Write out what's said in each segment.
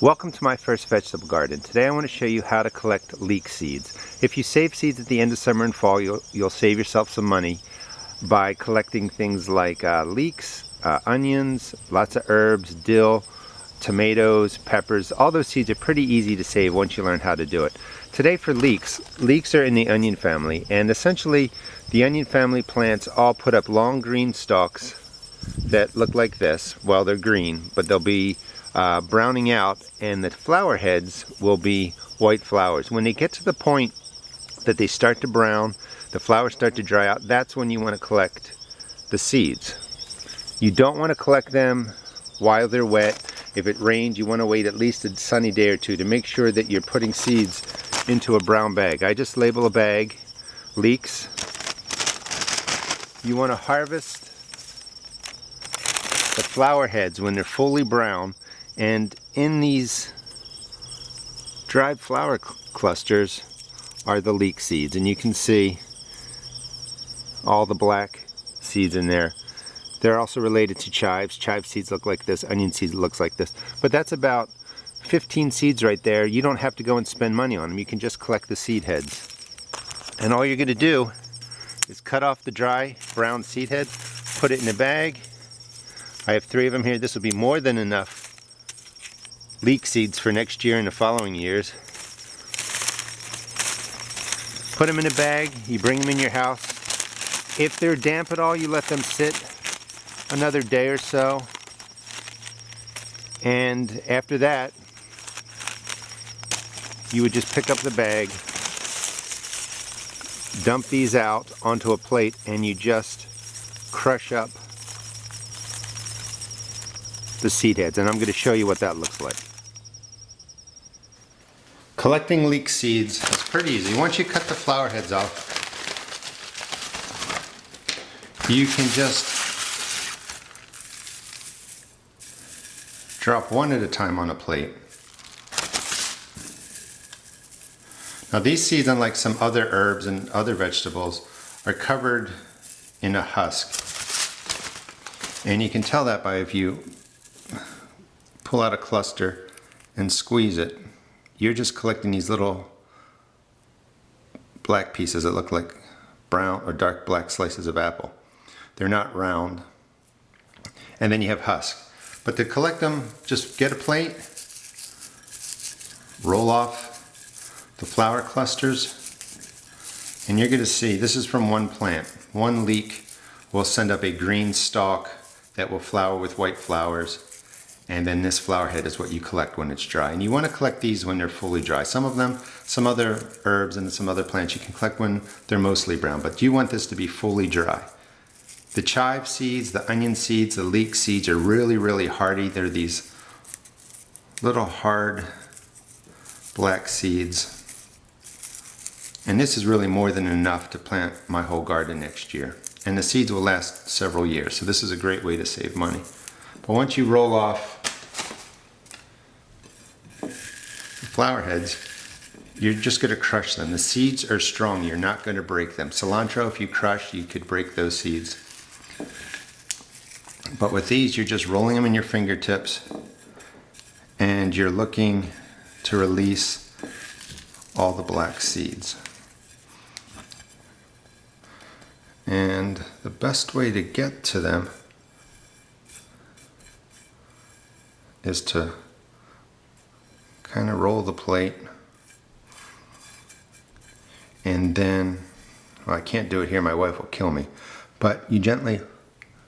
Welcome to my first vegetable garden. Today I want to show you how to collect leek seeds. If you save seeds at the end of summer and fall, you'll save yourself some money by collecting things like leeks, onions, lots of herbs, dill, tomatoes, peppers. All those seeds are pretty easy to save once you learn how to do it. Today for leeks, leeks are in the onion family, and essentially the onion family plants all put up long green stalks that look like this. Well, they're green, but they'll be browning out, and the flower heads will be white flowers. When they get to the point that they start to brown, the flowers start to dry out, that's when you want to collect the seeds. You don't want to collect them while they're wet. If it rains, you want to wait at least a sunny day or two to make sure that you're putting seeds into a brown bag. I just label a bag, leeks. You want to harvest the flower heads when they're fully brown, and in these dried flower clusters are the leek seeds, and you can see all the black seeds in there. They're also related to chives. Chive seeds look like this, onion seeds looks like this, but that's about 15 seeds right there. You don't have to go and spend money on them. You can just collect the seed heads, and all you're going to do is cut off the dry brown seed head, put it in a bag. I have 3 of them here. This will be more than enough leek seeds for next year and the following years. Put them in a bag, you bring them in your house. If they're damp at all, you let them sit another day or so. And after that, you would just pick up the bag, dump these out onto a plate, and you just crush up the seed heads, and I'm going to show you what that looks like. Collecting leek seeds is pretty easy. Once you cut the flower heads off, you can just drop one at a time on a plate. Now these seeds, unlike some other herbs and other vegetables, are covered in a husk, and you can tell that by if you pull out a cluster and squeeze it. You're just collecting these little black pieces that look like brown or dark black slices of apple. They're not round. And then you have husk. But to collect them, just get a plate, roll off the flower clusters, and you're going to see this is from one plant. One leek will send up a green stalk that will flower with white flowers. And then this flower head is what you collect when it's dry. And you want to collect these when they're fully dry. Some of them, some other herbs and some other plants you can collect when they're mostly brown, but you want this to be fully dry. The chive seeds, the onion seeds, the leek seeds are really, really hardy. They're these little hard black seeds. And this is really more than enough to plant my whole garden next year. And the seeds will last several years, so this is a great way to save money. But once you roll off the flower heads, you're just going to crush them. The seeds are strong. You're not going to break them. Cilantro, if you crush, you could break those seeds. But with these, you're just rolling them in your fingertips, and you're looking to release all the black seeds. And the best way to get to them is to kind of roll the plate, and then, well, I can't do it here, my wife will kill me, but you gently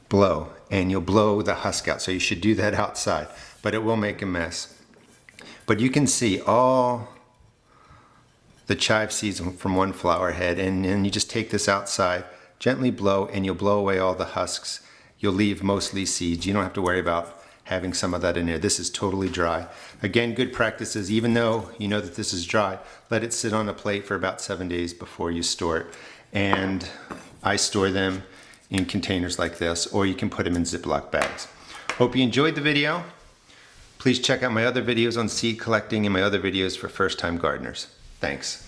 blow, and you'll blow the husk out. So you should do that outside, but it will make a mess. But you can see all the chive seeds from one flower head, and then you just take this outside, gently blow, and you'll blow away all the husks. You'll leave mostly seeds. You don't have to worry about having some of that in there. This is totally dry. Again, good practices, even though you know that this is dry, let it sit on a plate for about 7 days before you store it. And I store them in containers like this, or you can put them in Ziploc bags. Hope you enjoyed the video. Please check out my other videos on seed collecting and my other videos for first-time gardeners. Thanks.